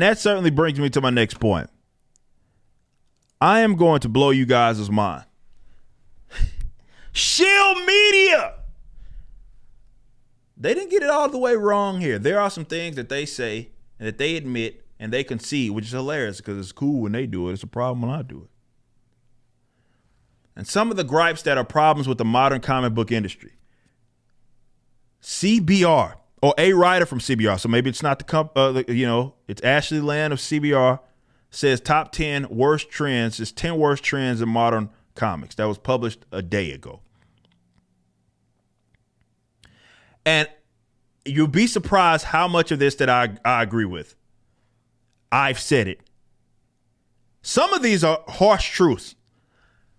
that certainly brings me to my next point. I am going to blow you guys' mind. Shield Media. They didn't get it all the way wrong here. There are some things that they say and that they admit and they concede, which is hilarious because it's cool when they do it. It's a problem when I do it. And some of the gripes that are problems with the modern comic book industry. CBR, or a writer from CBR, so maybe it's not it's Ashley Land of CBR, says top 10 worst trends, is 10 worst trends in modern comics. That was published a day ago. And you'll be surprised how much of this that I agree with. I've said it. Some of these are harsh truths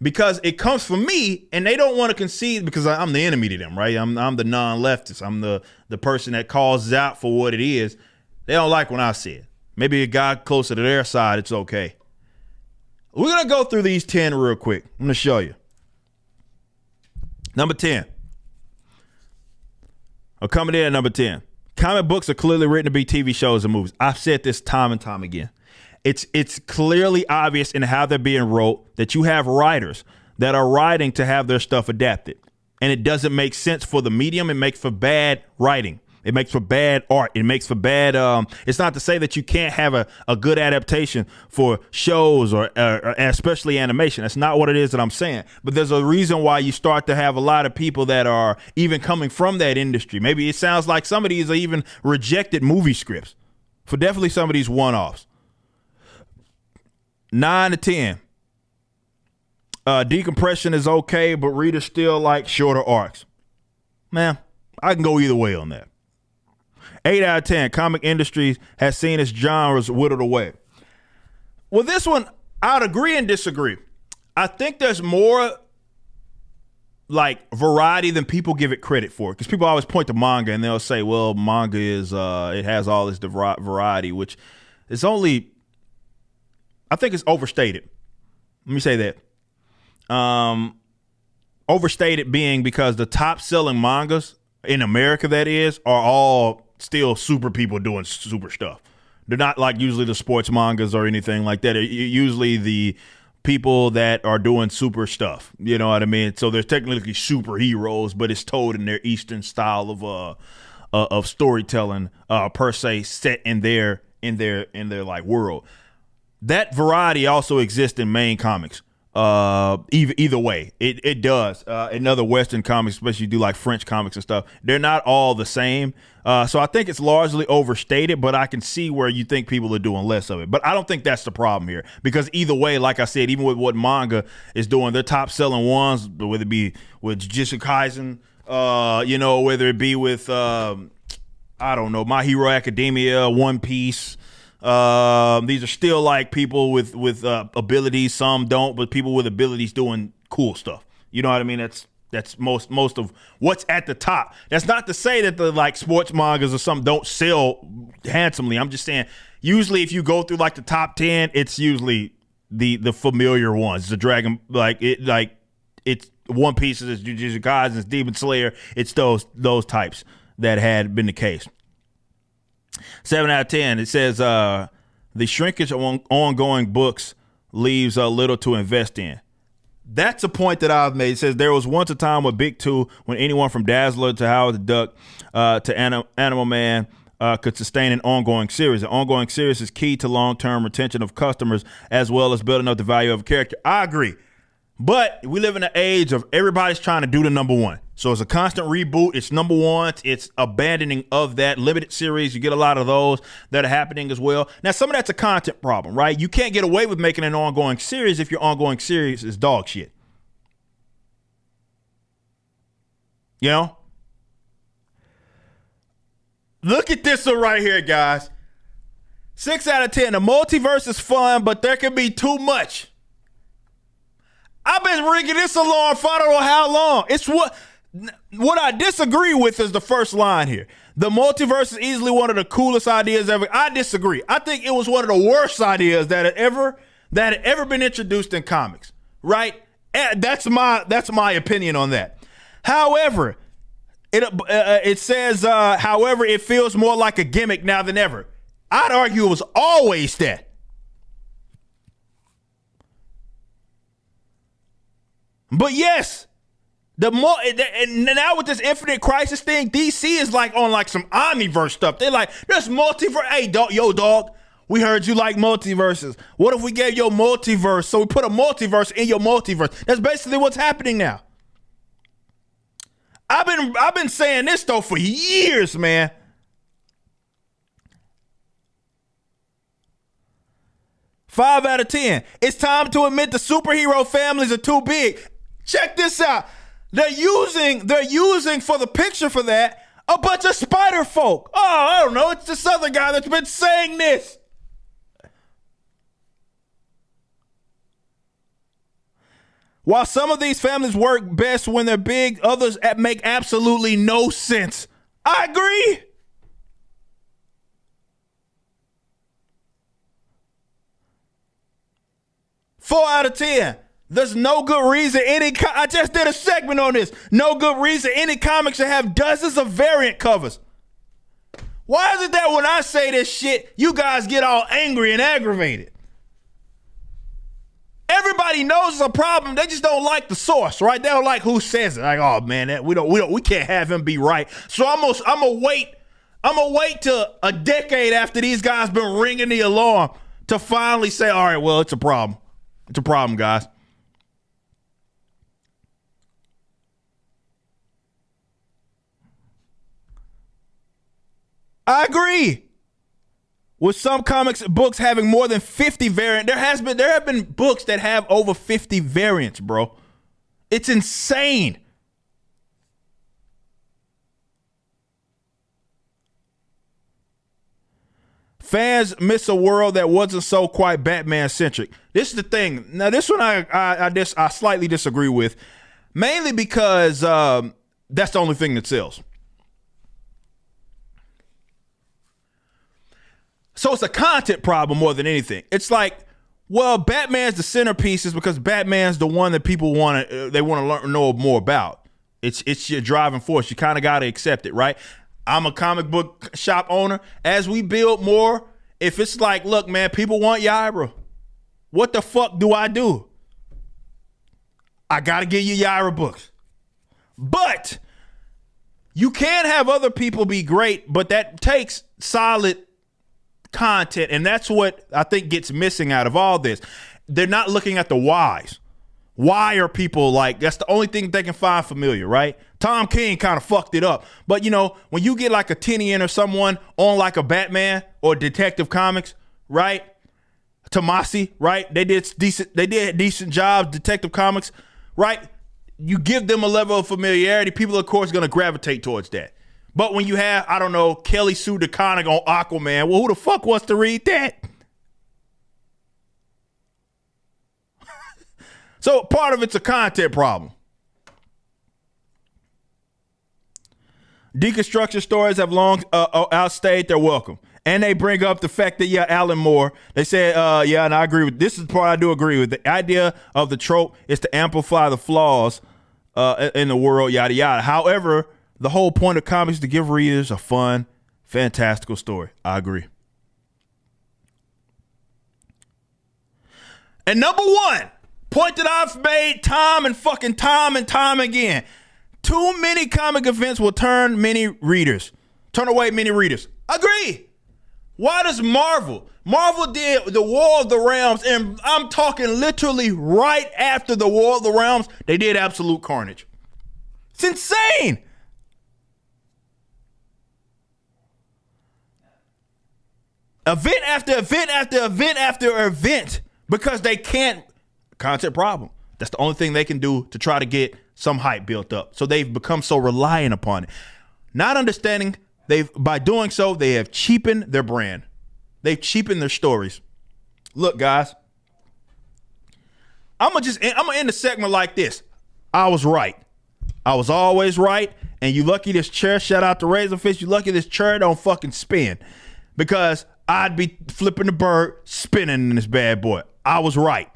because it comes from me and they don't want to concede because I'm the enemy to them, right? I'm the non-leftist. I'm the person that calls out for what it is. They don't like when I say it. Maybe a guy closer to their side, it's okay. We're going to go through these 10 real quick. I'm going to show you. Number 10. Coming in at number 10. Comic books are clearly written to be TV shows and movies. I've said this time and time again. It's clearly obvious in how they're being wrote that you have writers that are writing to have their stuff adapted. And it doesn't make sense for the medium. It makes for bad writing. It makes for bad art. It makes for bad. It's not to say that you can't have a good adaptation for shows or especially animation. That's not what it is that I'm saying. But there's a reason why you start to have a lot of people that are even coming from that industry. Maybe it sounds like some of these are even rejected movie scripts for definitely some of these one-offs. 9 to 10. Decompression is okay, but readers still like shorter arcs. Man, I can go either way on that. 8 out of 10, comic industry has seen its genres whittled away. Well, this one, I'd agree and disagree. I think there's more like variety than people give it credit for. Because people always point to manga and they'll say, well, manga is, it has all this variety, which is only, I think it's overstated. Let me say that. Overstated being because the top selling mangas in America, that is, are all still super people doing super stuff. They're not like usually the sports mangas or anything like that. Usually the people that are doing super stuff. You know what I mean? So they're technically superheroes, but it's told in their Eastern style of storytelling per se, set in their like world. That variety also exists in main comics. Either way, it does. In other Western comics, especially you do like French comics and stuff, they're not all the same. So I think it's largely overstated, but I can see where you think people are doing less of it. But I don't think that's the problem here because either way, like I said, even with what manga is doing, their top selling ones, whether it be with Jujutsu Kaisen, whether it be with, I don't know, My Hero Academia, One Piece. These are still like people with abilities. Some don't, but people with abilities doing cool stuff. You know what I mean? That's most of what's at the top. That's not to say that the like sports mangas or something don't sell handsomely. I'm just saying usually if you go through like the top 10, it's usually the familiar ones. The Dragon it's One Piece, it's Jujutsu Kaisen, it's Demon Slayer. It's those types that had been the case. 7 out of 10. It says the shrinkage of ongoing books leaves little to invest in. That's a point that I've made. It says there was once a time with Big Two when anyone from Dazzler to Howard the Duck to Animal Man could sustain an ongoing series. An ongoing series is key to long-term retention of customers as well as building up the value of a character. I agree. But we live in an age of everybody's trying to do the number one. So it's a constant reboot. It's number one. It's abandoning of that limited series. You get a lot of those that are happening as well. Now, some of that's a content problem, right? You can't get away with making an ongoing series if your ongoing series is dog shit. You know? Look at this one right here, guys. 6 out of 10. The multiverse is fun, but there can be too much. I've been ringing this alarm for I don't know how long. It's what I disagree with is the first line here. The multiverse is easily one of the coolest ideas ever. I disagree. I think it was one of the worst ideas that had ever been introduced in comics. Right? That's my opinion on that. However, it says, however, it feels more like a gimmick now than ever. I'd argue it was always that. But yes, and now with this Infinite Crisis thing, DC is like on like some Omniverse stuff. They're like, there's multiverse. Hey, dog, we heard you like multiverses. What if we gave you a multiverse? So we put a multiverse in your multiverse. That's basically what's happening now. I've been saying this though for years, man. Five out of 10. It's time to admit the superhero families are too big. Check this out. They're using for the picture for that a bunch of spider folk. Oh, I don't know. It's this other guy that's been saying this. While some of these families work best when they're big, others make absolutely no sense. I agree. Four out of 10. There's no good reason I just did a segment on this. No good reason any comic should have dozens of variant covers. Why is it that when I say this shit, you guys get all angry and aggravated? Everybody knows it's a problem. They just don't like the source, right? They don't like who says it. Like, oh man, we can't have him be right. So I'm gonna wait till a decade after these guys been ringing the alarm to finally say, all right, well, it's a problem. It's a problem, guys. I agree. With some comics books having more than 50 variants, there have been books that have over 50 variants, bro. It's insane. Fans miss a world that wasn't so quite Batman-centric. This is the thing. Now, this one I slightly disagree with, mainly because that's the only thing that sells. So it's a content problem more than anything. It's like, well, Batman's the centerpiece is because Batman's the one that people want to know more about. It's your driving force. You kind of got to accept it, right? I'm a comic book shop owner. As we build more, if it's like, look, man, people want Yaira. What the fuck do? I got to give you Yaira books. But you can have other people be great, but that takes solid content, and that's what I think gets missing out of all this. They're not looking at the whys. Why are people like, that's the only thing they can find familiar, right? Tom King kind of fucked it up. But you know, when you get like a Tinian or someone on like a Batman or Detective Comics, right? Tomasi, right? They did decent jobs, Detective Comics, right? You give them a level of familiarity, people of course gonna gravitate towards that. But when you have, I don't know, Kelly Sue DeConnick on Aquaman, well, who the fuck wants to read that? So part of it's a content problem. Deconstruction stories have long outstayed their welcome. And they bring up the fact that, yeah, Alan Moore, they said, yeah, and I agree with, this is the part I do agree with. The idea of the trope is to amplify the flaws in the world, yada, yada. However, the whole point of comics is to give readers a fun, fantastical story. I agree. And number one, point that I've made time and time again. Too many comic events will turn away many readers. Agree. Why does Marvel did the War of the Realms, and I'm talking literally right after the War of the Realms, they did Absolute Carnage. It's insane. Event after event after event after event, because they can't. Content problem. That's the only thing they can do to try to get some hype built up. So they've become so reliant upon it. Not understanding, by doing so, they have cheapened their brand. They've cheapened their stories. Look, guys, I'm gonna end the segment like this. I was right. I was always right. And you lucky this chair, shout out to Razorfish, you lucky this chair don't fucking spin. Because I'd be flipping the bird, spinning in this bad boy. I was right.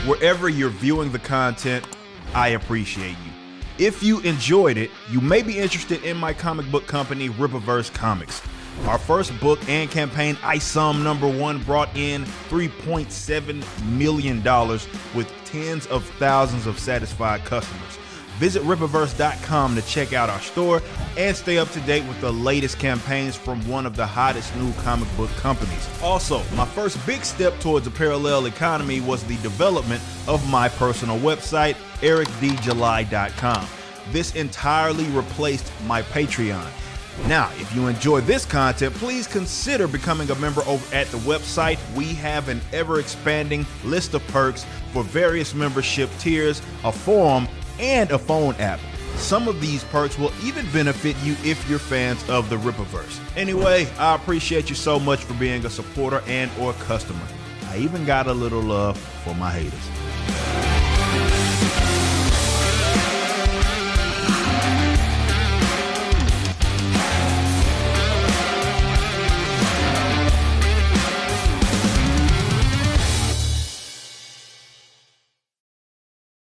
Wherever you're viewing the content, I appreciate you. If you enjoyed it, you may be interested in my comic book company, Rippaverse Comics. Our first book and campaign, ISOM #1, brought in $3.7 million with tens of thousands of satisfied customers. Visit Rippaverse.com to check out our store and stay up to date with the latest campaigns from one of the hottest new comic book companies. Also, my first big step towards a parallel economy was the development of my personal website, ericdjuly.com. This entirely replaced my Patreon. Now, if you enjoy this content, please consider becoming a member over at the website. We have an ever-expanding list of perks for various membership tiers, a forum, and a phone app. Some of these perks will even benefit you if you're fans of the Rippaverse. Anyway, I appreciate you so much for being a supporter and or customer. I even got a little love for my haters.